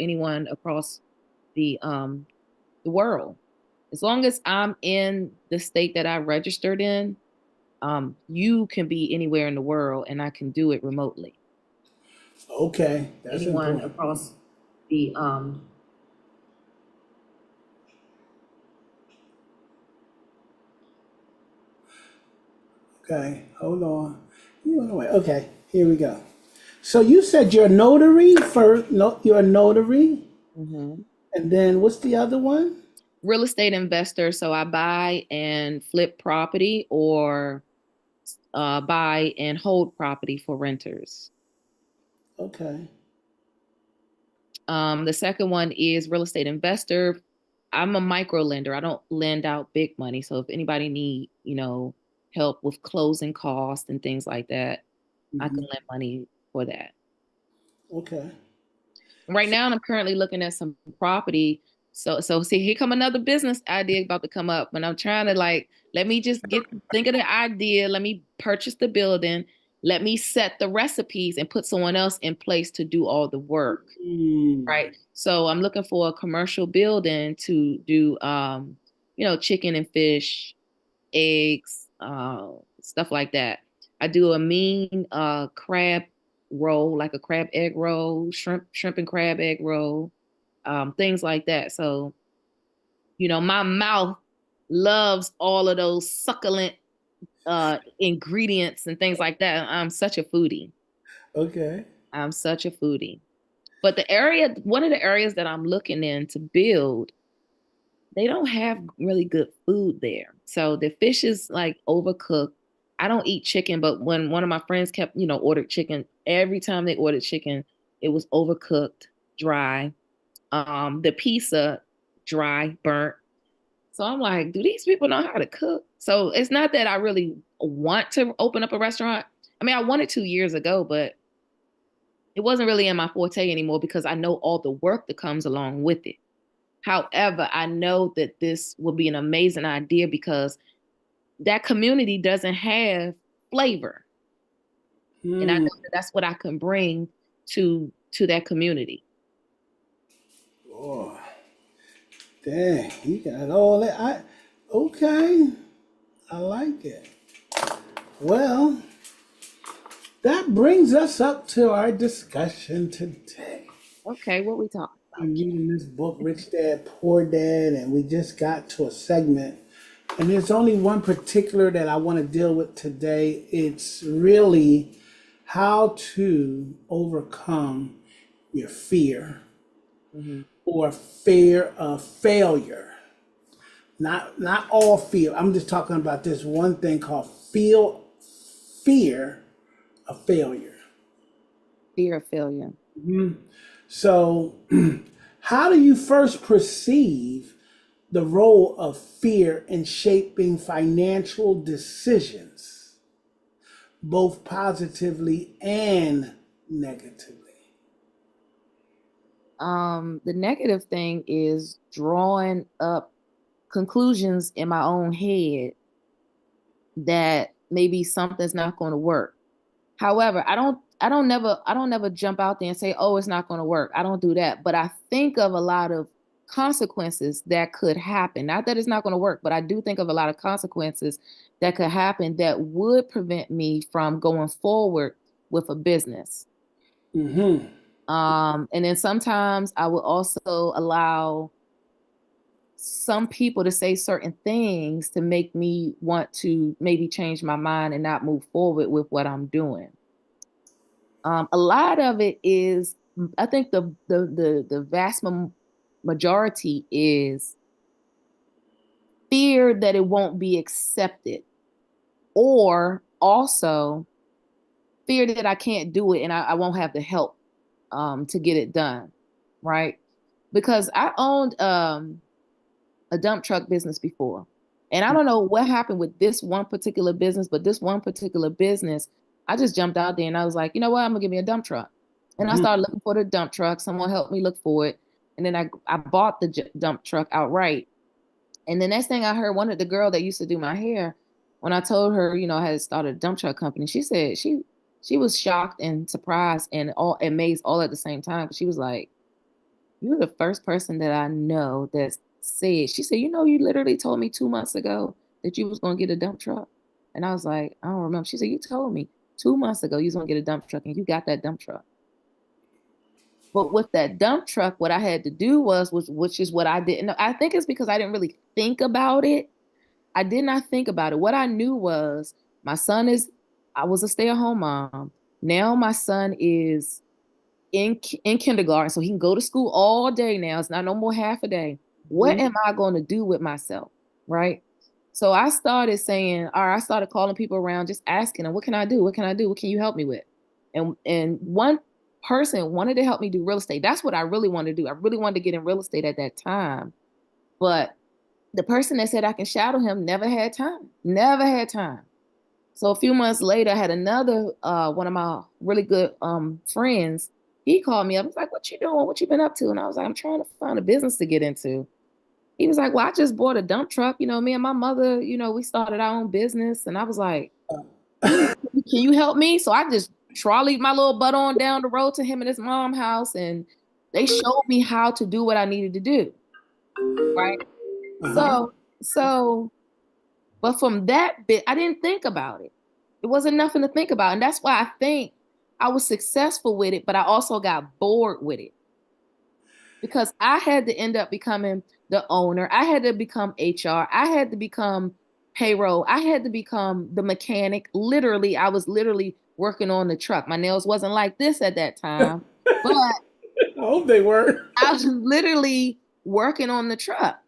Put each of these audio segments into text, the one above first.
anyone across the world. As long as I'm in the state that I registered in, you can be anywhere in the world and I can do it remotely. Okay, that's Anyone important. across the Okay, hold on. You went away. Okay, here we go. So you said you're a notary for no, you're a notary, Mhm. and then what's the other one? Real estate investor. So I buy and flip property or buy and hold property for renters. Okay. The second one is real estate investor. I'm a micro lender. I don't lend out big money. So if anybody need, help with closing costs and things like that, I can Hmm. lend money for that. Okay. Right So, now, I'm currently looking at some property. So see, here come another business idea about to come up, and I'm trying to like let me just think of the idea. Let me purchase the building. Let me set the recipes and put someone else in place to do all the work. mm, Right. So I'm looking for a commercial building to do, chicken and fish, eggs, stuff like that. I do a mean crab roll, like a crab egg roll, shrimp and crab egg roll, things like that. So, my mouth loves all of those succulent ingredients and things like that. I'm such a foodie. okay. I'm such a foodie. But one of the areas that I'm looking in to build, they don't have really good food there. So the fish is like overcooked. I don't eat chicken, but when one of my friends kept, ordered chicken, every time they ordered chicken, it was overcooked, dry. The pizza, dry, burnt. So I'm like, do these people know how to cook? So it's not that I really want to open up a restaurant. I mean, I wanted 2 years ago, but it wasn't really in my forte anymore because I know all the work that comes along with it. However, I know that this will be an amazing idea because that community doesn't have flavor. And I know Hmm. that that's what I can bring to that community. Oh, dang, you got all that. Okay, I like it. Well, that brings us up to our discussion today. Okay, what we talking We're about? reading this book, Rich Dad, Poor Dad, and we just got to a segment. And there's only one particular that I want to deal with today. It's really how to overcome your fear Mm-hmm. or fear of failure. Not all fear. I'm just talking about this one thing called fear of failure. Fear of failure. So, how do you first perceive the role of fear in shaping financial decisions, both positively and negatively? The negative thing is drawing up conclusions in my own head that maybe something's not going to work. However, I don't never jump out there and say, "Oh, it's not going to work." I don't do that, but I think of a lot of consequences that could happen. Not that it's not going to work, but I do think of a lot of consequences that could happen that would prevent me from going forward with a business. Mm-hmm. And then sometimes I will also allow some people to say certain things to make me want to maybe change my mind and not move forward with what I'm doing. A lot of it is, I think the vast majority is fear that it won't be accepted, or also fear that I can't do it and I won't have the help to get it done, right? Because I owned a dump truck business before. And I don't know what happened with this one particular business, but this one particular business, I just jumped out there and I was like, you know what? I'm gonna give me a dump truck. And I Mm-hmm. started looking for the dump truck. Someone helped me look for it. And then I bought the dump truck outright. And the next thing I heard, one of the girl that used to do my hair, when I told her, I had started a dump truck company, she said she was shocked and surprised and all amazed all at the same time. She was like, You're the first person that I know that said, she said, you literally told me 2 months ago that you was gonna get a dump truck. And I was like, I don't remember. She said, you told me 2 months ago you was gonna get a dump truck and you got that dump truck. But with that dump truck, what I had to do was which is what I didn't know. I think it's because I didn't really think about it. I did not think about it. What I knew was my son is, I was a stay-at-home mom. Now my son is in kindergarten, so he can go to school all day now. It's not no more half a day. What Mhm. am I going to do with myself? Right. So I started saying, all right, I started calling people around, just asking them, what can I do? What can I do? What can you help me with? And one person wanted to help me do real estate. That's what I really wanted to do. I really wanted to get in real estate at that time. But the person that said I can shadow him never had time. Never had time. So a few months later, I had another one of my really good friends. He called me up. He's like, "What you doing? What you been up to?" And I was like, "I'm trying to find a business to get into." He was like, "Well, I just bought a dump truck. Me and my mother, we started our own business." And I was like, "Can you help me?" So I just trolleyed my little butt on down the road to him and his mom house, and they showed me how to do what I needed to do. Right. Uh-huh. So but from that bit, I didn't think about it. It wasn't nothing to think about. And that's why I think I was successful with it, but I also got bored with it because I had to end up becoming the owner. I had to become HR. I had to become payroll. I had to become the mechanic. Literally, I was literally working on the truck. My nails wasn't like this at that time, but I hope they were. I was literally working on the truck.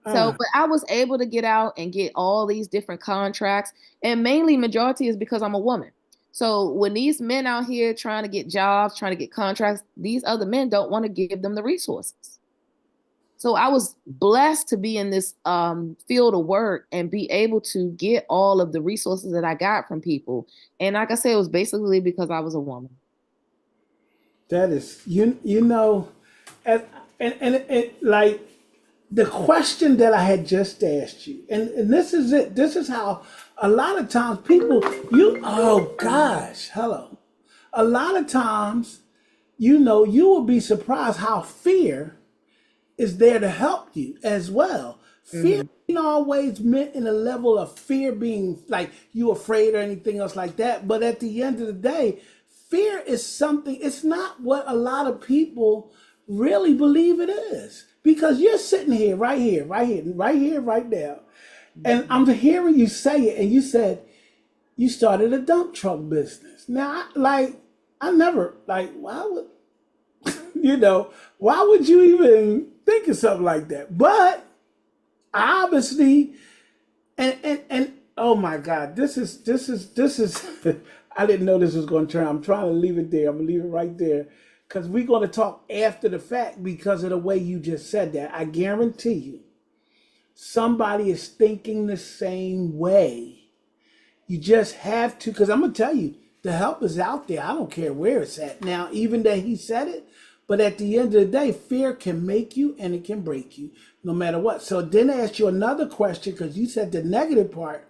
So, Uh, but I was able to get out and get all these different contracts, and mainly majority is because I'm a woman. So when these men out here trying to get jobs, trying to get contracts, these other men don't want to give them the resources. So I was blessed to be in this field of work and be able to get all of the resources that I got from people. And like I said, it was basically because I was a woman. that is you know, and like the question that I had just asked you, and this is it. This is how a lot of times people you oh gosh, hello. A lot of times, you will be surprised how fear is there to help you as well. Fear Hmm. ain't always meant in a level of fear being like you afraid or anything else like that. But at the end of the day, fear is something, it's not what a lot of people really believe it is. Because you're sitting here, right here, right here, right here, right now. And I'm hearing you say it, and you said you started a dump truck business. Now, I never, why would, why would you even think of something like that? But obviously, and oh my God, this is I didn't know this was going to turn. I'm trying to leave it there. I'm gonna leave it right there because we're going to talk after the fact because of the way you just said that. I guarantee you, somebody is thinking the same way. You just have to, because I'm gonna tell you, the help is out there. I don't care where it's at. Now, even that he said it, but at the end of the day, fear can make you and it can break you, no matter what. So then I ask you another question because you said the negative part,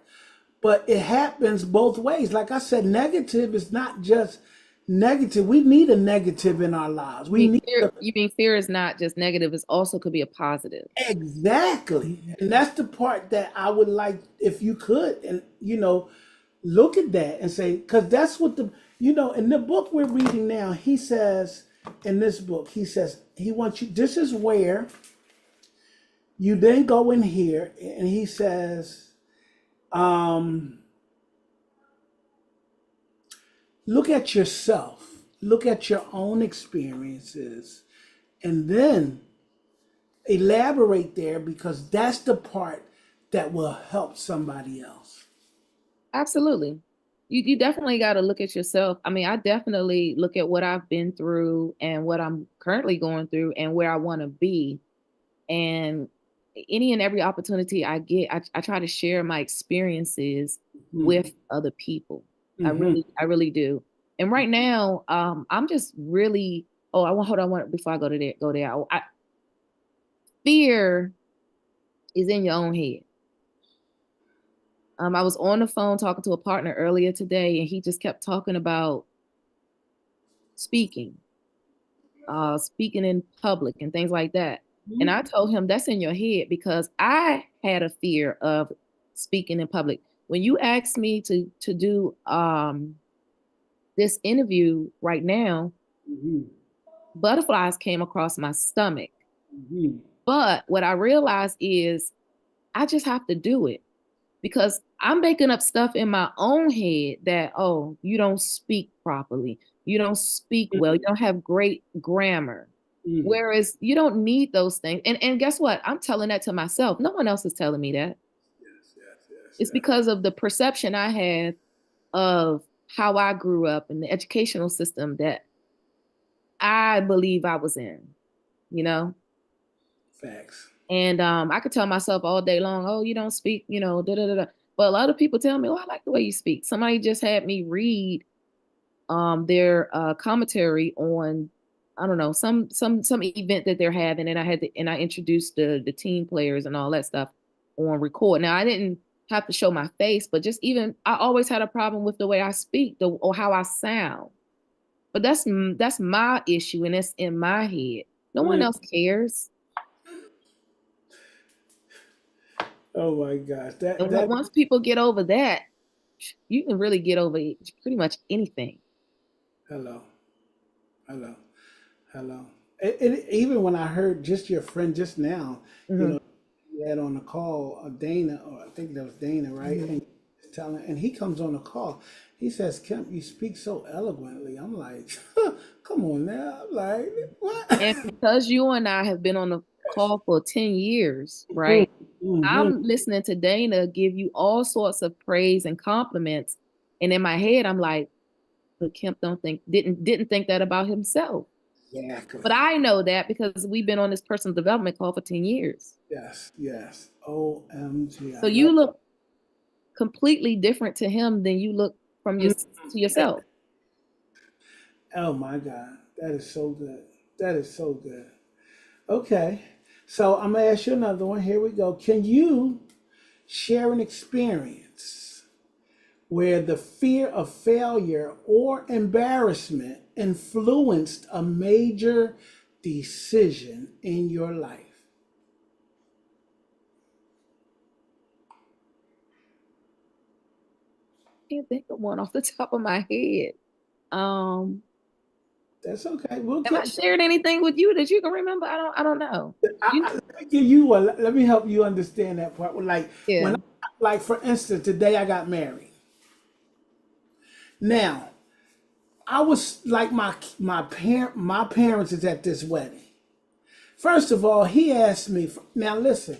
but it happens both ways. Like I said, negative is not just negative. We need a negative in our lives. We need a, You mean fear is not just negative, it also could be a positive. exactly, and that's the part that I would like if you could, and look at that and say, because that's what in the book we're reading now, he says, in this book, he says, he wants you, this is where you then go in here, and he says, um, look at yourself, look at your own experiences, and then elaborate there because that's the part that will help somebody else. Absolutely. You definitely got to look at yourself. I mean, I definitely look at what I've been through and what I'm currently going through and where I want to be. And any and every opportunity I get, I try to share my experiences with Mm-hmm. other people. Mm-hmm. I really do. And right now, I'm just really, oh, I want, hold on, before I go there. Fear is in your own head. I was on the phone talking to a partner earlier today, and he just kept talking about speaking. speaking in public and things like that. And I Mhm. told him that's in your head because I had a fear of speaking in public. When you asked me to do this interview right now, Mhm. butterflies came across my stomach. Mhm. But what I realized is I just have to do it because I'm making up stuff in my own head that, oh, you don't speak properly. You don't speak well. You don't have great grammar. Mhm. Whereas you don't need those things. And guess what? I'm telling that to myself. No one else is telling me that. Yes, yes, yes, It's yes. because of the perception I have of how I grew up and the educational system that I believe I was in, you know? Facts. And I could tell myself all day long, oh, you don't speak, da da da da. But a lot of people tell me, oh, I like the way you speak. Somebody just had me read their commentary on, I don't know, some event that they're having, and I introduced the team players and all that stuff on record. Now I didn't have to show my face, but just even I always had a problem with the way I speak, or how I sound. But that's my issue, and it's in my head. No one Mm. else cares. Oh my gosh. And That once people get over that, you can really get over pretty much anything. hello. Hello. Hello. Even when I heard just your friend just now, you Hmm. know, you had on the call Dana, or I think that was Dana, right? Hmm. And he comes on the call. He says, Kemp, you speak so eloquently. I'm like, come on now. I'm like, what? And because you and I have been on the call for 10 years, Mhm. right? Mhm. I'm listening to Dana give you all sorts of praise and compliments. And in my head, I'm like, but Kemp don't think didn't think that about himself. But Exactly. I know that because we've been on this personal development call for 10 years. Yes, yes. OMG. I So love you look completely different to him than you look from your it. to yourself. Oh my God. That is so good. That is so good. Okay. So I'm gonna ask you another one. Here we go. Can you share an experience where the fear of failure or embarrassment influenced a major decision in your life? I can't think of one off the top of my head. Um, That's okay. We'll have I get. shared anything with you that you can remember? I don't know. You Let me give you one. Let me help you understand that part. Like when, yeah. like for instance, today I got married. Now I was like my parents is at this wedding. First of all, he asked me. Now listen,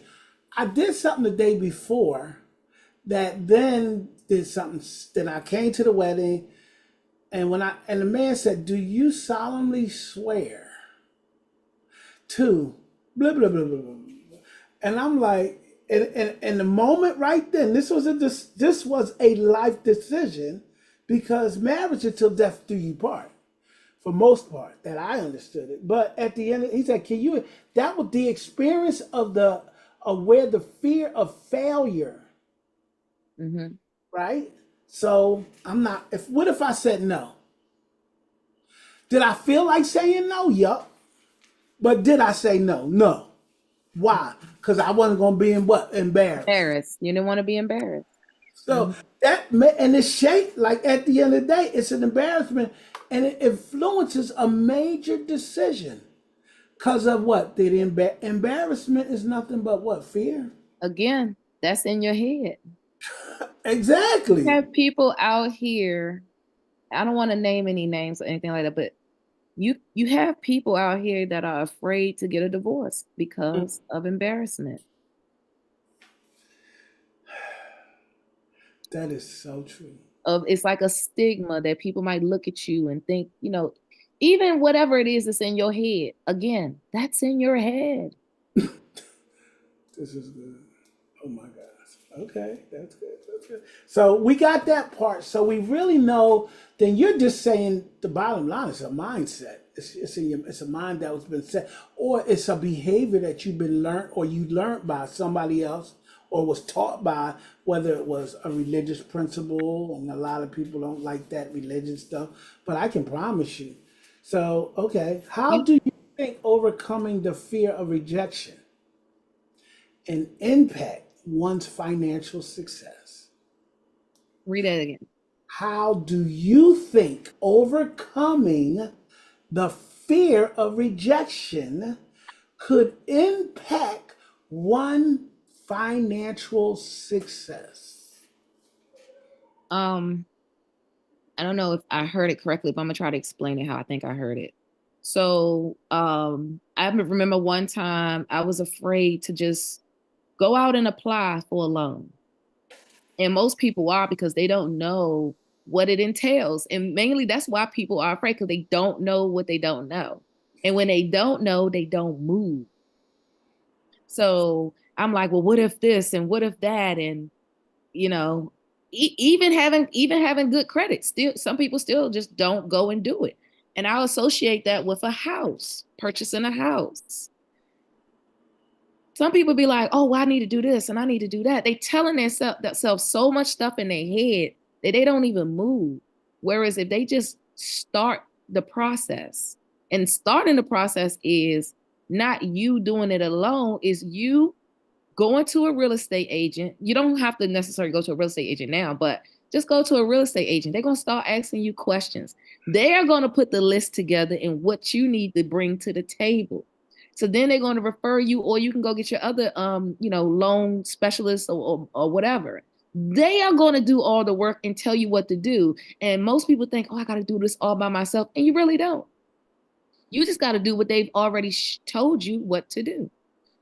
I did something the day before that then did something. Then I came to the wedding, and the man said, "Do you solemnly swear to blah blah blah blah blah?" And I'm like, and the moment right then, this was a life decision because marriage until death do you part. For most part, that I understood it. But at the end, he said, "Can you?" That was the experience of where the fear of failure, Hmm. right? So I'm not. If what if I said no? Did I feel like saying no? Yup. But did I say no? No. Why? Because I wasn't gonna be in what embarrassed. Embarrassed. You didn't want to be embarrassed. So Hmm. and it's shaped like at the end of the day, it's an embarrassment, and it influences a major decision. Cause of what? The embarrassment is nothing but what? Fear. Again, that's in your head. You Exactly. have people out here. I don't want to name any names or anything like that, but you have people out here that are afraid to get a divorce because of embarrassment. That is so true. Of It's like a stigma that people might look at you and think, even whatever it is that's in your head, again, that's in your head. This is good. Oh my gosh. Okay, that's good. That's good. So we got that part. So we really know. Then you're just saying the bottom line is a mindset. It's a mind that has been set, or it's a behavior that you've been learned, or you learned by somebody else, or was taught by, whether it was a religious principle. And a lot of people don't like that religion stuff. But I can promise you, So, okay, how You do you think overcoming the fear of rejection and impact one's financial success? read that again. How do you think overcoming the fear of rejection could impact one financial success? Um, I don't know if I heard it correctly, but I'm gonna try to explain it how I think I heard it. So, I remember one time I was afraid to just go out and apply for a loan. And most people are because they don't know what it entails. And mainly that's why people are afraid because they don't know what they don't know. And when they don't know, they don't move. So I'm like, well, what if this and what if that? And you know, even having good credit, still some people still just don't go and do it. And I'll associate that with a house, purchasing a house. Some people be like, oh, well, I need to do this and I need to do that. They telling themselves so much stuff in their head that they don't even move. Whereas if they just start the process, and starting the process is not you doing it alone, is you going to a real estate agent. You don't have to necessarily go to a real estate agent now, but just go to a real estate agent. They're going to start asking you questions. They're going to put the list together and what you need to bring to the table. So then they're going to refer you, or you can go get your other, loan specialist or whatever. They are going to do all the work and tell you what to do. And most people think, oh, I got to do this all by myself. And you really don't. You just got to do what they've already told you what to do.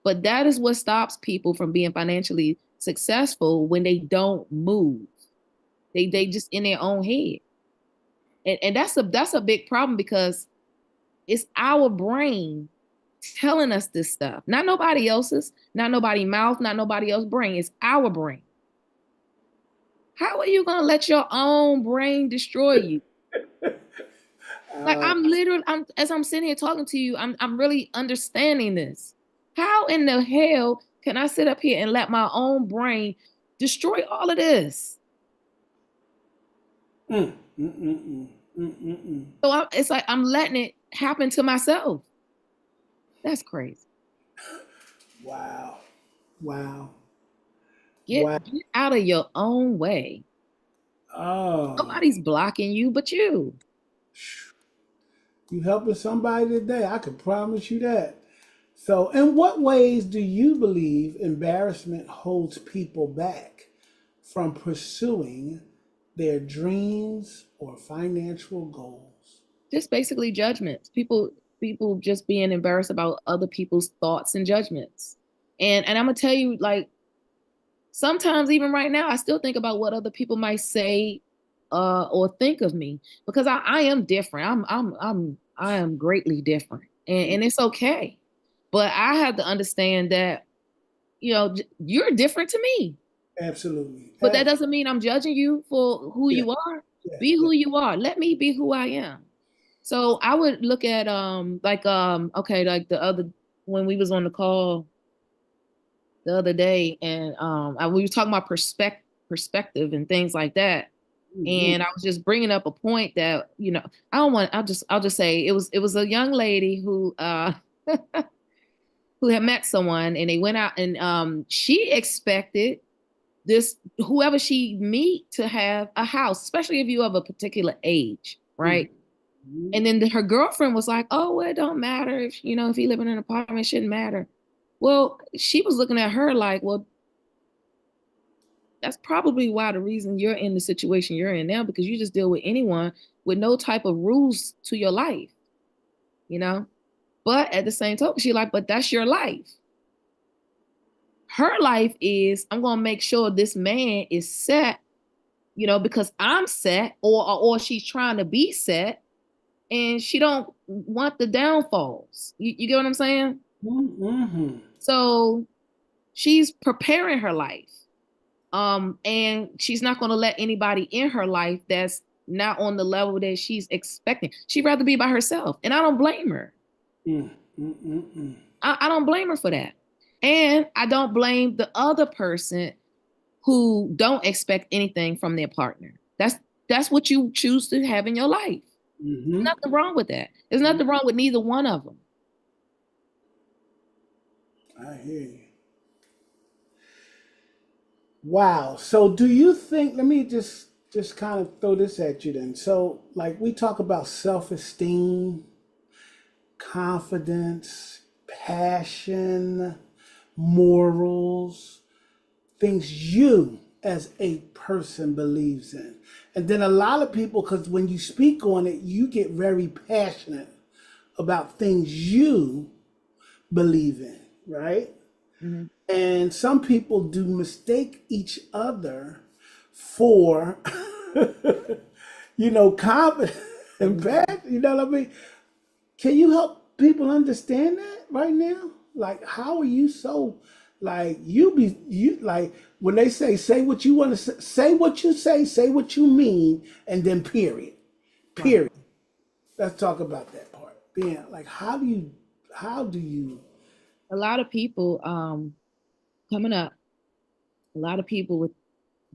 But that is what stops people from being financially successful when they don't move. They just in their own head. And that's a big problem because it's our brain telling us this stuff. Not nobody else's, not nobody mouth, not nobody else's brain. It's our brain. How are you gonna let your own brain destroy you? Like Uh, I'm literally, I'm as I'm sitting here talking to you, I'm really understanding this. How in the hell can I sit up here and let my own brain destroy all of this? mm, mm, mm, mm, mm, mm, mm. So it's like I'm letting it happen to myself. That's crazy. Wow. Wow. Get Wow. get out of your own way. Oh, Nobody's blocking you but you. you helping somebody today. I can promise you that. So, in what ways do you believe embarrassment holds people back from pursuing their dreams or financial goals? Just basically judgments. People just being embarrassed about other people's thoughts and judgments. And I'm gonna tell you, like, sometimes even right now I still think about what other people might say or think of me because I am different. I am greatly different, and it's okay. But I have to understand that you're different to me, Absolutely. but that doesn't mean I'm judging you for who Yeah, you are. yeah, Be yeah. who you are. Let me be who I am. So I would look at okay, like the other when we was on the call the other day, and we were talking about perspective and things like that. Mhm. And I was just bringing up a point that I don't want. I'll just say it was a young lady who who had met someone, and they went out, and she expected this whoever she meet to have a house, especially if you have a particular age, Mhm. right? And then her girlfriend was like, "Oh, well, it don't matter if he live in an apartment, it shouldn't matter." Well, she was looking at her like, "Well, that's probably why the reason you're in the situation you're in now because you just deal with anyone with no type of rules to your life, you know." But at the same time, she like, "But that's your life." Her life is, I'm gonna make sure this man is set, because I'm set, or she's trying to be set, and she don't want the downfalls. You get what I'm saying? Mhm. So she's preparing her life. And she's not going to let anybody in her life that's not on the level that she's expecting. She'd rather be by herself, and I don't blame her. Mm, mm, mm, mm. I don't blame her for that, and I don't blame the other person who don't expect anything from their partner. That's what you choose to have in your life. Mm-hmm. Nothing wrong with that. There's nothing wrong with neither one of them. I hear you. Wow. So do you think, let me just kind of throw this at you then. So like we talk about self-esteem, confidence, passion, morals, things you as a person believes in. And then a lot of people, because when you speak on it, you get very passionate about things you believe in, right? Mhm. And some people do mistake each other for, confidence and Mhm. passion. You know what I mean? Can you help people understand that right now? Like, how are you so, like, you like, when they say what you want to say what you say what you mean, and then period. Right. Period. Let's talk about that part. Being like, how do you, A lot of people coming up, a lot of people would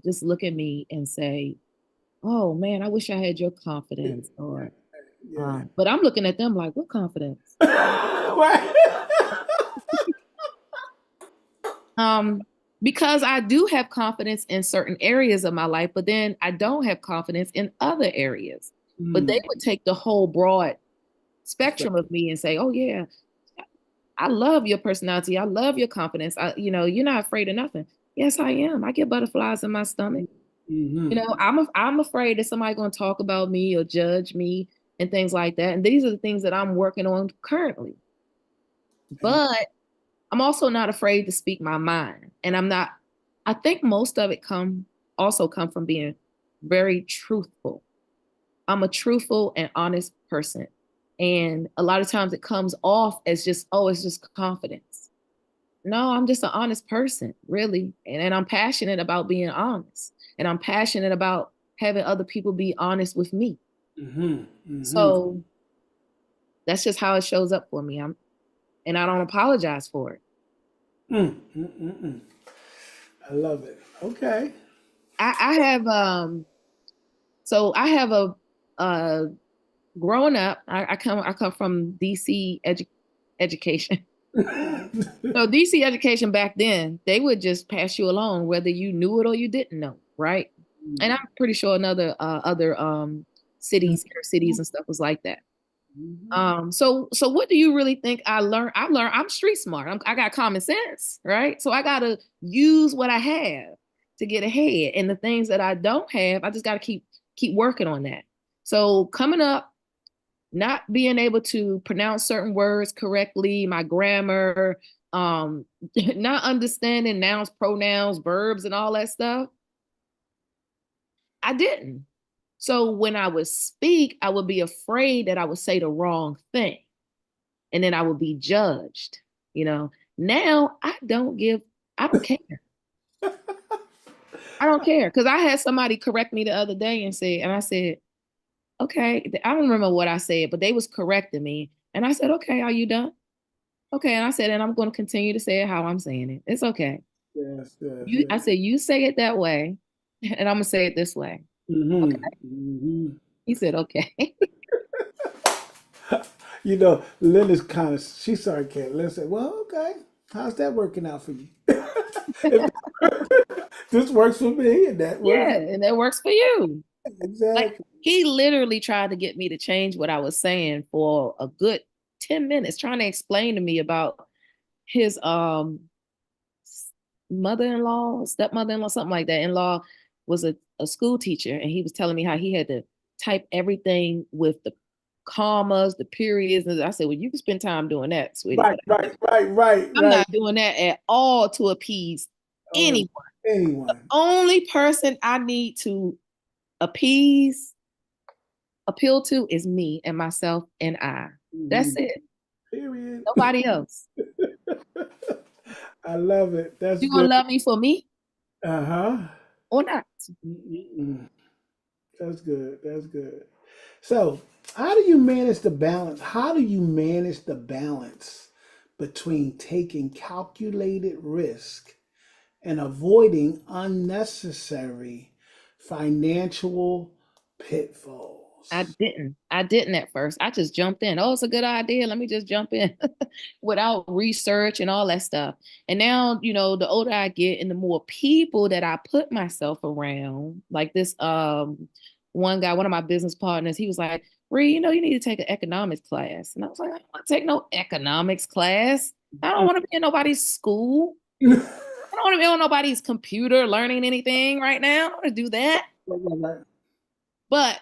just look at me and say, "Oh man, I wish I had your confidence." Or, yeah. but I'm looking at them like, "What confidence?" Right. Um, because I do have confidence in certain areas of my life, but then I don't have confidence in other areas. But they Mm, would take the whole broad spectrum perspective. of me and say, "Oh yeah, I love your personality. I love your confidence. You're not afraid of nothing." Yes, I am. I get butterflies in my stomach. Mm-hmm. I'm afraid that somebody's going to talk about me or judge me and things like that. And these are the things that I'm working on currently. But I'm also not afraid to speak my mind. And I'm not, I think most of it come from being very truthful. I'm a truthful and honest person. And a lot of times it comes off as just, oh, it's just confidence. No, I'm just an honest person, really. And I'm passionate about being honest. And I'm passionate about having other people be honest with me. Mm-hmm. Mm-hmm. So that's just how it shows up for me. And I don't apologize for it. Mm, mm, mm, mm. I love it. Okay. I have I have a uh growing up, I come from DC education. So DC education back then, they would just pass you along whether you knew it or you didn't know, right? And I'm pretty sure another other cities, inner cities and stuff was like that. Mhm. So what do you really think I learned? I'm street smart. I got common sense, right? So I gotta use what I have to get ahead. And the things that I don't have, I just gotta keep working on that. So coming up, not being able to pronounce certain words correctly, my grammar, not understanding nouns, pronouns, verbs, and all that stuff, I didn't. So when I would speak, I would be afraid that I would say the wrong thing and then I would be judged. You know, now I don't care. I don't care because I had somebody correct me the other day and I said, okay, I don't remember what I said, but they was correcting me. And I said, okay, are you done? Okay. And I said, and I'm going to continue to say it how I'm saying it. It's okay. Yes, yes, I yes. said, you say it that way, and I'm going to say it this way. Okay. Mm-hmm. Mm-hmm. He said, okay. Lynn is kind of, she's sarcastic. Lynn said, well, okay. How's that working out for you? If this works for me and that works. Yeah. And that works for you. Like Exactly. he literally tried to get me to change what I was saying for a good 10 minutes, trying to explain to me about his mother-in-law, stepmother-in-law, something like that. In-law was a school teacher, and he was telling me how he had to type everything with the commas, the periods. And I said, well, you can spend time doing that, sweetie, Right, but right, right, right, I'm right. not doing that at all to appease Oh, anyone. anyone. Only person I need to appease, appeal to is me and myself and I. That's Hmm. it. Period. Nobody else. I love it. That's You gonna good. love me for me Uh-huh. or not? Mm-mm. That's good. That's good. So, how do you manage the balance? How do you manage the balance between taking calculated risk and avoiding unnecessary financial pitfalls? I didn't at first. I just jumped in. Oh, it's a good idea. Let me just jump in without research and all that stuff. And now, the older I get and the more people that I put myself around, like this one guy, one of my business partners, he was like, Ree, you need to take an economics class. And I was like, I don't want to take no economics class. I don't want to be in nobody's school. I don't want to be on nobody's computer learning anything right now. I don't want to do that. But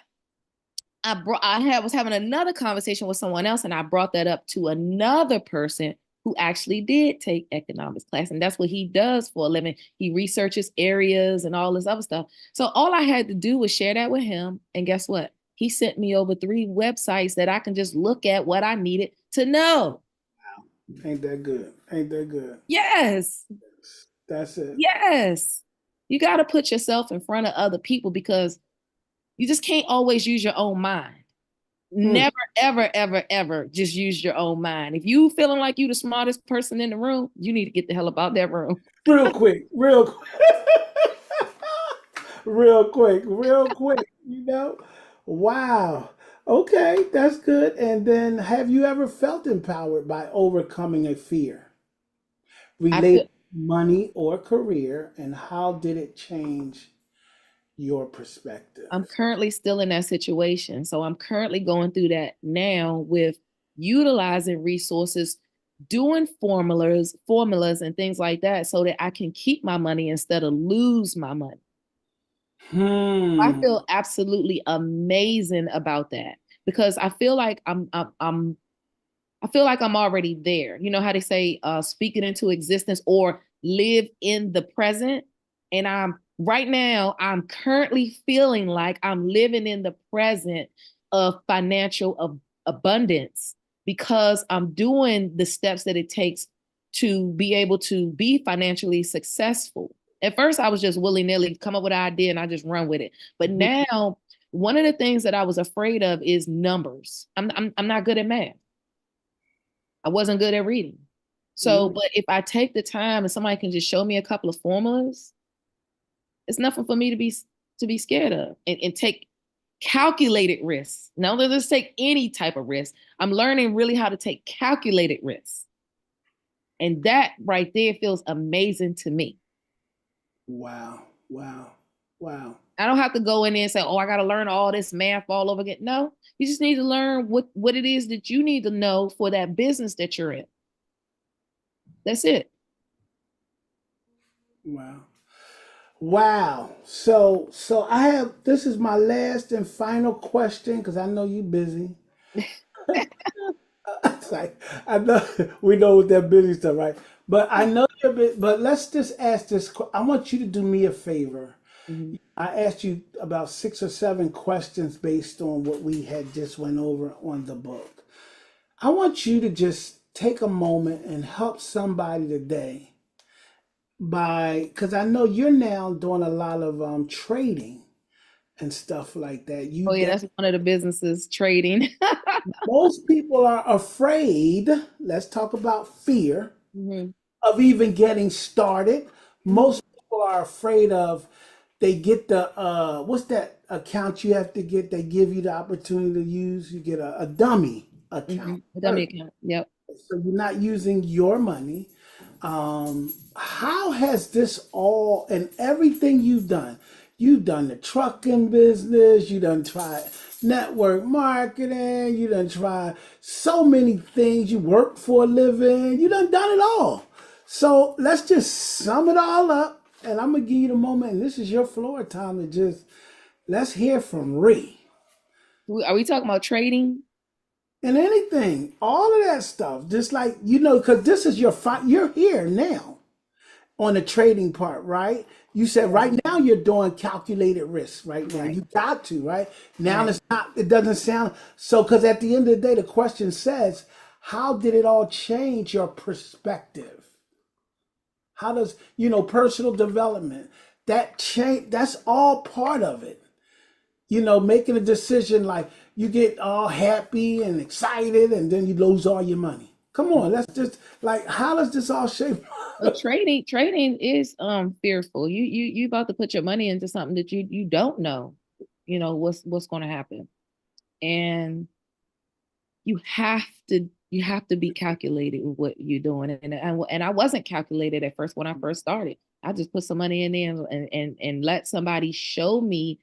I was having another conversation with someone else, and I brought that up to another person who actually did take economics class, and that's what he does for a living. He researches areas and all this other stuff. So all I had to do was share that with him, and guess what? He sent me over 3 websites that I can just look at what I needed to know. Ain't that good? Ain't that good? Yes, That's it. yes. You got to put yourself in front of other people because you just can't always use your own mind. Mm. Never, ever, ever, ever just use your own mind. If you feeling like you the smartest person in the room, you need to get the hell about that room. Real quick, real quick, real quick, real quick. Wow. Okay, that's good. And then, have you ever felt empowered by overcoming a fear I related feel to money or career, and how did it change your perspective? I'm currently still in that situation. So I'm currently going through that now with utilizing resources, doing formulas and things like that so that I can keep my money instead of lose my money. I Hmm. feel absolutely amazing about that because I feel like I feel like I'm already there. You know how they say speak it into existence or live in the present. And right now, I'm currently feeling like I'm living in the present of financial abundance because I'm doing the steps that it takes to be able to be financially successful. At first, I was just willy nilly come up with an idea and I just run with it. But now, one of the things that I was afraid of is numbers. I'm not good at math. I wasn't good at reading. So, Mm. but if I take the time and somebody can just show me a couple of formulas, it's nothing for me to be scared of and take calculated risks. Now, let's just take any type of risk. I'm learning really how to take calculated risks. And that right there feels amazing to me. Wow. Wow. Wow. I don't have to go in there and say, oh, I got to learn all this math all over again. No, you just need to learn what it is that you need to know for that business that you're in. That's it. Wow. Wow. So I have this is my last and final question because I know you're busy. It's like I know we know with that busy stuff, right? But I know you're busy. But let's just ask this. I want you to do me a favor. Mhm. I asked you about 6 or 7 questions based on what we had just went over on the book. I want you to just take a moment and help somebody today by because I know you're now doing a lot of trading and stuff like that. Oh yeah, that's one of the businesses trading. Most people are afraid. Let's talk about fear Mhm. of even getting started. Mhm. Most people are afraid of they get the what's that account you have to get? They give you the opportunity to use. You get a dummy account. A dummy account. Yep. So you're not using your money. How has this all and everything you've done? You've done the trucking business, you done tried network marketing, you done tried so many things, you work for a living, you done it all. So let's just sum it all up and I'm gonna give you the moment, and this is your floor time to just let's hear from Ree. Are we talking about trading? And anything, all of that stuff, just like because this is you're here now on the trading part, right? You said Yeah. right now you're doing calculated risk right now. Right. You got to, right? Now Right. it's not, it doesn't sound so because at the end of the day, the question says, how did it all change your perspective? How does, personal development, that change, that's all part of it. Making a decision like you get all happy and excited and then you lose all your money. Come on, let's just like, how does this all shape? Well, trading is fearful. You about to put your money into something that you don't know, what's going to happen. And you have to be calculated with what you're doing. And I wasn't calculated at first when I first started. I just put some money in there and let somebody show me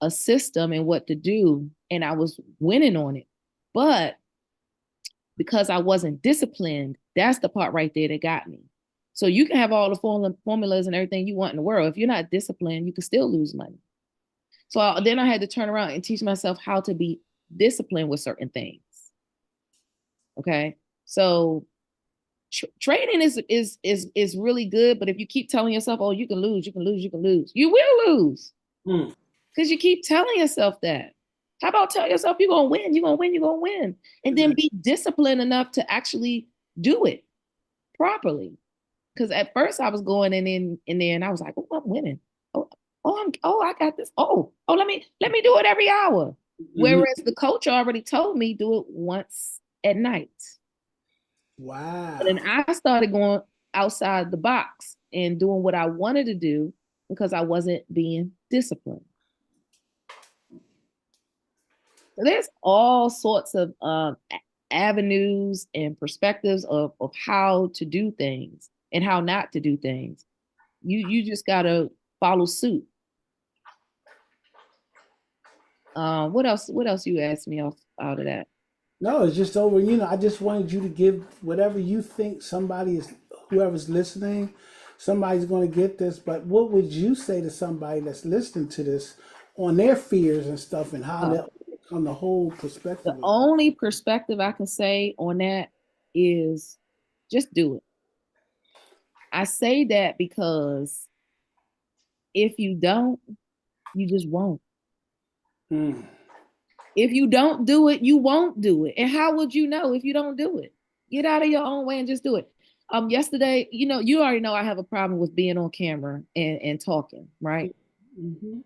a system and what to do, and I was winning on it. But because I wasn't disciplined, that's the part right there that got me. So you can have all the formulas and everything you want in the world. If you're not disciplined, you can still lose money. So then I had to turn around and teach myself how to be disciplined with certain things. Okay. So trading is really good, but if you keep telling yourself, "Oh, you can lose, you can lose, you can lose," you will lose Mm. because you keep telling yourself that. How about tell yourself you're gonna win, you're gonna win, you're gonna win, and then be disciplined enough to actually do it properly? Because at first I was going in there and I was like, "Oh, I'm winning. Oh, I got this. Let me do it every hour." Mhm. Whereas the coach already told me do it once at night. But then Wow. I started going outside the box and doing what I wanted to do because I wasn't being disciplined. So there's all sorts of avenues and perspectives of how to do things and how not to do things. You just gotta follow suit. What else? What else you asked me off out of that? No, it's just over. I just wanted you to give whatever you think whoever's listening, somebody's going to get this. But what would you say to somebody that's listening to this on their fears and stuff and how Uh, they on the whole the perspective of it? only perspective I can say on that is just do it. I say that because if you don't, you just won't. Mm. If you don't do it, you won't do it. And how would you know if you don't do it? Get out of your own way and just do it. Yesterday, you already know I have a problem with being on camera and talking, right? Mm-hmm.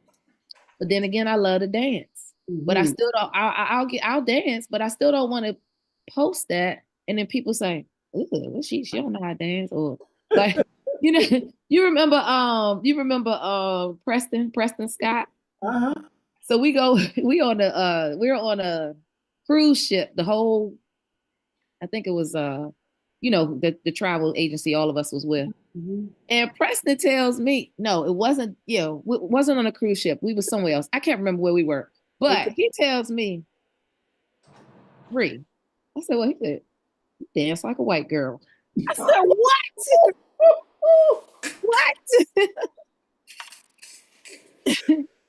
But then again, I love to dance. But I Mm-hmm. still don't. I'll dance, but I still don't want to post that. And then people say, "Ooh, well, she don't know how to dance," or like, you know, you remember Preston Scott. Uh-huh. So we're on a cruise ship. The whole I think it was the travel agency all of us was with. Mm-hmm. And Preston tells me, no, it wasn't, it wasn't on a cruise ship. We were somewhere else. I can't remember where we were. Okay. But he tells me, Bree. I said, well, he said, "You dance like a white girl." I said, what? What?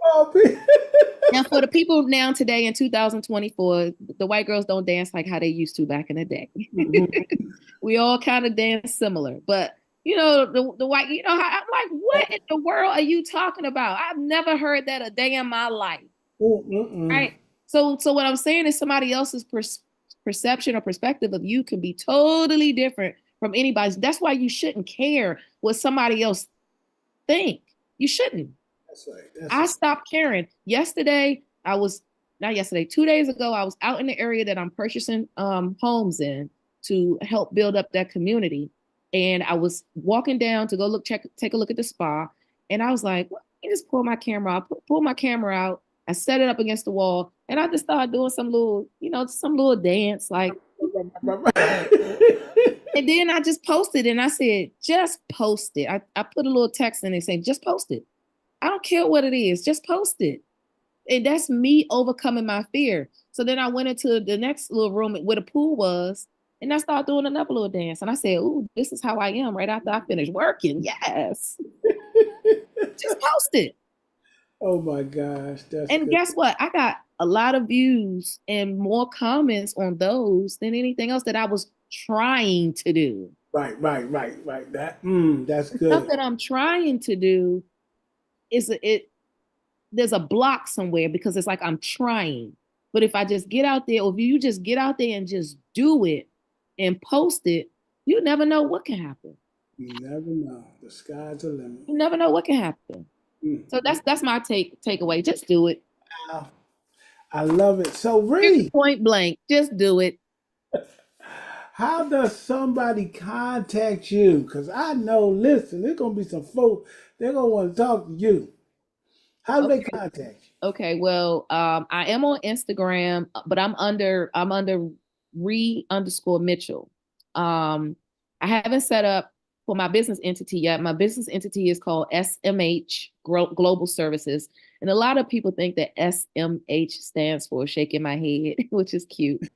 Oh, man. Now, for the people now today in 2024, the white girls don't dance like how they used to back in the day. Mhm. We all kind of dance similar, but the white, I'm like, what in the world are you talking about? I've never heard that a day in my life, Mm-mm. right? So what I'm saying is somebody else's perception or perspective of you can be totally different from anybody's. That's why you shouldn't care what somebody else think. You shouldn't. That's right. That's I right. stopped caring. Yesterday, I was not yesterday, 2 days ago, I was out in the area that I'm purchasing homes in to help build up that community. And I was walking down to go take a look at the spa. And I was like, well, let me just pull my camera out, pull my camera out. I set it up against the wall and I just started doing some little dance, like, and then I just posted and I said, just post it. I put a little text in there saying, just post it. I don't care what it is, just post it. And that's me overcoming my fear. So then I went into the next little room where the pool was, and I started doing another little dance. And I said, "Ooh, this is how I am." Right after I finished working, yes, just post it. Oh my gosh, that's And good. guess what? I got a lot of views and more comments on those than anything else that I was trying to do. Right, right, right, right. That's The stuff good. that I'm trying to do is it there's a block somewhere because it's like I'm trying. But if I just get out there, or if you just get out there and just do it and post it, you never know what can happen. You never know. The sky's the limit. You never know what can happen. So Mm. that's my takeaway. Just do it. Wow. I love it. So, Period, Ree, point blank. Just do it. how does somebody contact you? Because I know, listen, there's going to be some folks, they're going to want to talk to you. How do they Okay. contact you? Okay, well, I am on Instagram, but I'm under re underscore Mitchell. I haven't set up for my business entity yet. My business entity is called SMH Global Services, and a lot of people think that SMH stands for shaking my head, which is cute,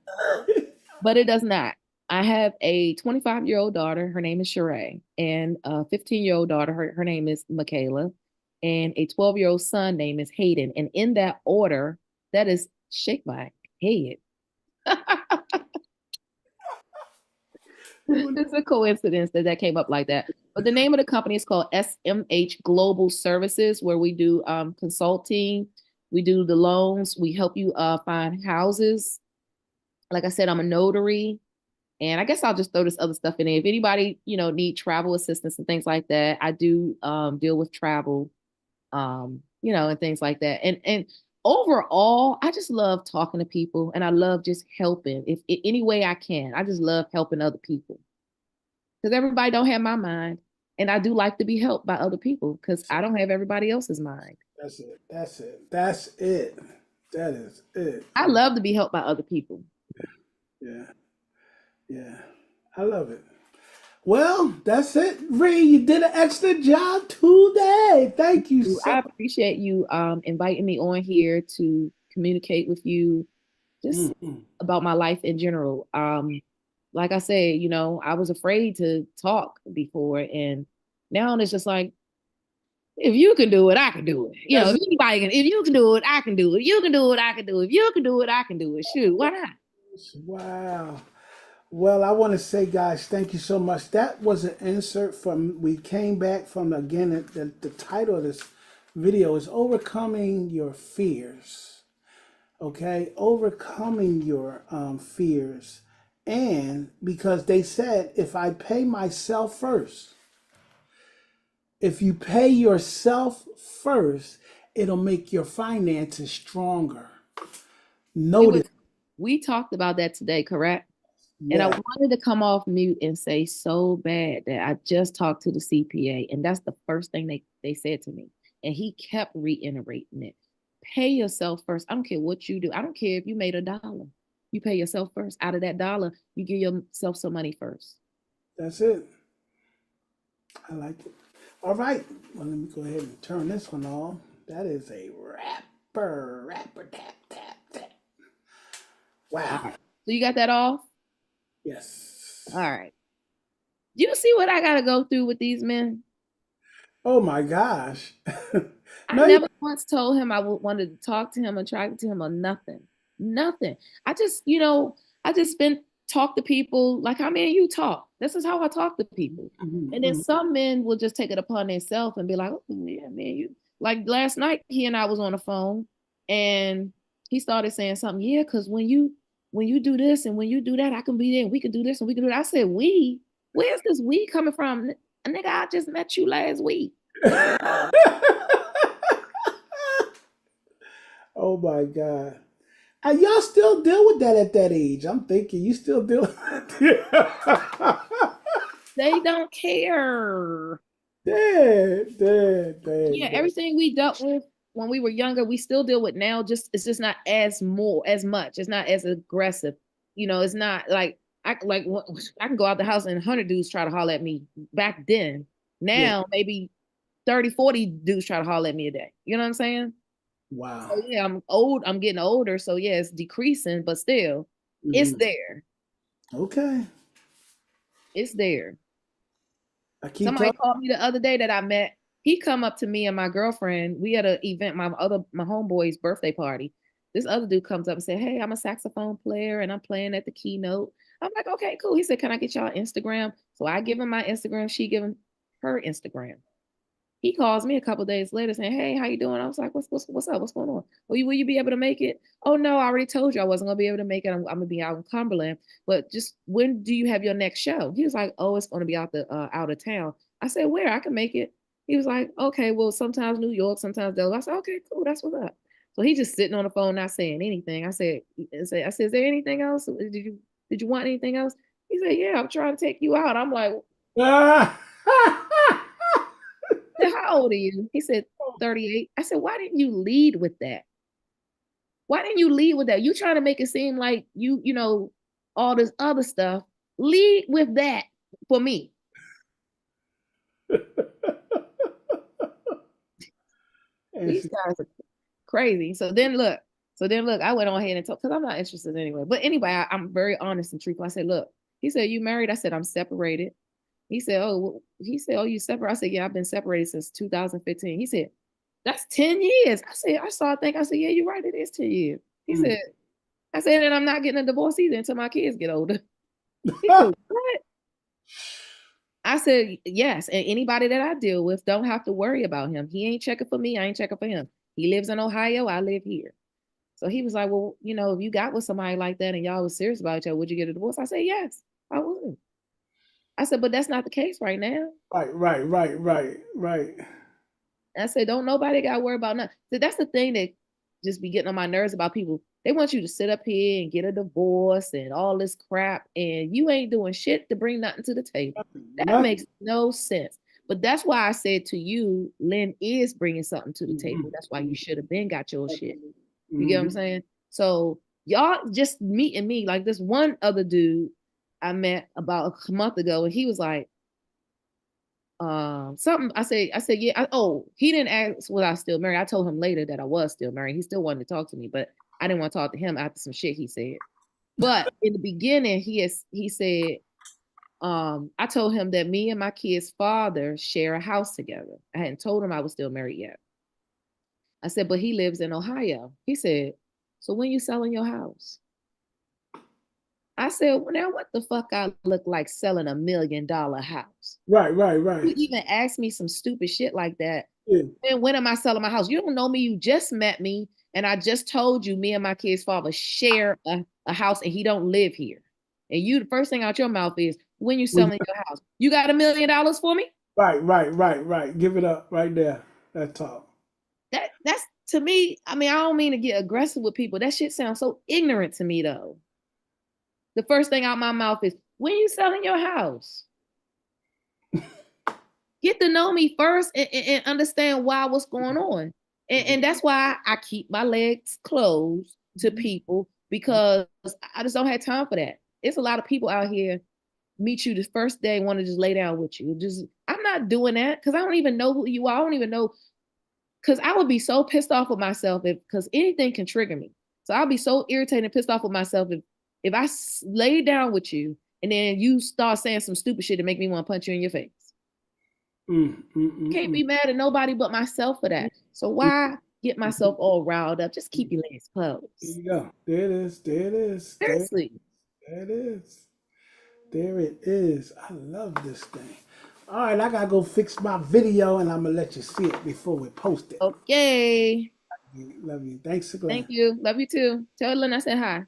but it does not. I have a 25-year-old daughter. Her name is Sheree, and a 15-year-old daughter. Her name is Michaela, and a 12-year-old son name is Hayden. And in that order, that is shake my head. It's a coincidence that that came up like that. But the name of the company is called SMH Global Services, where we do consulting, we do the loans, we help you find houses. Like I said, I'm a notary. And I guess I'll just throw this other stuff in there. If anybody, need travel assistance and things like that, I do deal with travel, and things like that. And overall, I just love talking to people and I love just helping if any way I can. I just love helping other people because everybody don't have my mind. And I do like to be helped by other people because I don't have everybody else's mind. That's it. That's it. That's it. That is it. I love to be helped by other people. Yeah. Yeah. I love it. Well, that's it, Ree. You did an extra job today. Thank you so I appreciate you inviting me on here to communicate with you just much. about my life in general. Like I said, I was afraid to talk before, and now it's just like, if you can do it, I can do it. That's If it. anybody can, if you can do it, I can do it. If you can do it, I can do it. If you can do it, I can do it. Shoot, why not? Wow. Well, I want to say, guys, thank you so much. That was an insert from, we came back from, again, the title of this video is Overcoming Your Fears. Okay? Overcoming your fears. And because they said, if I pay myself first, if you pay yourself first, it'll make your finances stronger. We was Notice, we talked about that today, correct? And I yeah. wanted to come off mute and say so bad that I just talked to the CPA, and that's the first thing they said to me. And he kept reiterating it. Pay yourself first. I don't care what you do. I don't care if you made $1. You pay yourself first. Out of that dollar, you give yourself some money first. That's it. I like it. All right. Well, let me go ahead and turn this one on. That is a rapper, tap, tap, tap. All Wow. right. So you got that off? All Yes. right. Do you see what I got to go through with these men? Oh my gosh. I No, you. never once told him I wanted to talk to him or talk to him or nothing. Nothing. I just, I just been talk to people like how me and you talk. This is how I talk to people. Mhm, And then mhm. some men will just take it upon themselves and be like, oh, yeah, man, you like last night he and I was on the phone and he started saying something, yeah, because when you do this and when you do that, I can be there and we can do this and we can do that. I said, we? Where's this we coming from? Nigga, I just met you last week. Oh my God. And y'all still deal with that at that age. I'm thinking you still deal with that. They don't care. Dad, dad, Yeah, dad, dad. everything we dealt with when we were younger, we still deal with now. Just it's just not as much. It's not as aggressive. It's not like I can go out the house and 100 dudes try to holler at me back then. Yeah. Now maybe 30, 40 dudes try to holler at me a day. You know what I'm saying? Wow. So yeah, I'm old. I'm getting older. So yeah, it's decreasing, but still, it's Hmm. there. Okay. It's there. I keep Somebody talking. called me the other day that I met. He come up to me and my girlfriend. We had an event, my homeboy's birthday party. This other dude comes up and said, "Hey, I'm a saxophone player and I'm playing at the keynote." I'm like, "Okay, cool." He said, "Can I get y'all Instagram?" So I give him my Instagram. She give him her Instagram. He calls me a couple days later saying, "Hey, how you doing?" I was like, "What's up? What's going on? Will you be able to make it?" "Oh no, I already told you I wasn't gonna be able to make it. I'm gonna be out in Cumberland. But just when do you have your next show?" He was like, "Oh, it's gonna be out of town." I said, "Where? I can make it." He was like, "Okay, well, sometimes New York, sometimes Delaware." I said, "Okay, cool, that's what's up." So he just sitting on the phone, not saying anything. I said, "Is there anything else? Did you want anything else?" He said, "Yeah, I'm trying to take you out." I'm like, Ah! "How old are you?" He said, 38. I said, "Why didn't you lead with that?" Why didn't you lead with that? You trying to make it seem like all this other stuff. Lead with that for me. And These she, guys are crazy. So then look, I went on ahead and told because I'm not interested anyway. But anyway, I'm very honest and truthful. I said, look, he said, you married? I said, I'm separated. He said, oh, you separate? I said, yeah, I've been separated since 2015. He said, that's 10 years. I said, yeah, you're right, it is 10 years. He mm. said, I said, and I'm not getting a divorce either until my kids get older. He said, what? I said, yes. And anybody that I deal with don't have to worry about him. He ain't checking for me. I ain't checking for him. He lives in Ohio. I live here. So he was like, well, if you got with somebody like that and y'all was serious about each other, would you get a divorce? I said, yes, I would. I said, but that's not the case right now. Right, right, right, right, right. I said, don't nobody got to worry about nothing. So that's the thing that just be getting on my nerves about people. They want you to sit up here and get a divorce and all this crap, and you ain't doing shit to bring nothing to the table. That makes Nothing. no sense. But that's why I said to you, Lynn is bringing something to the table. That's why you should have been got your shit. You get what I'm Mm-hmm. saying? So y'all just meeting me like this one other dude I met about a month ago, and he was like, something. I said, yeah. He didn't ask was I still married. I told him later that I was still married. He still wanted to talk to me, but I didn't want to talk to him after some shit he said. But in the beginning, he said, I told him that me and my kid's father share a house together. I hadn't told him I was still married yet. I said, but he lives in Ohio. He said, so when you selling your house? I said, well, now what the fuck I look like selling $1 million house? Right, right, You right. even asked me some stupid shit like that. Yeah. And when am I selling my house? You don't know me. You just met me. And I just told you me and my kid's father share a house and he don't live here. And you, the first thing out your mouth is, when you When selling your house? You got $1 million for me? right, right, right, right. Give it up right there. That talk. That's to me, I mean, I don't mean to get aggressive with people. That shit sounds so ignorant to me though. The first thing out my mouth is, when you selling your house? Get to know me first and understand what's going on. And that's why I keep my legs closed to people, because I just don't have time for that. It's a lot of people out here meet you the first day, want to just lay down with you. Just I'm not doing that because I don't even know who you are. I don't even know, because I would be so pissed off with myself if because anything can trigger me. So I'll be so irritated and pissed off with myself if I lay down with you and then you start saying some stupid shit to make me want to punch you in your face. Mm, mm, I can't mm, be mad at nobody but myself for that. So mm. why get myself all riled up? Just keep your legs There closed. you go. There it is. There it is. Seriously. There it is. There it is. I love this thing. All right, I gotta go fix my video, and I'm gonna let you see it before we post it. Okay. Love you. Thanks, Thank Glenn. you. Love you too. Tell Lynn I said hi.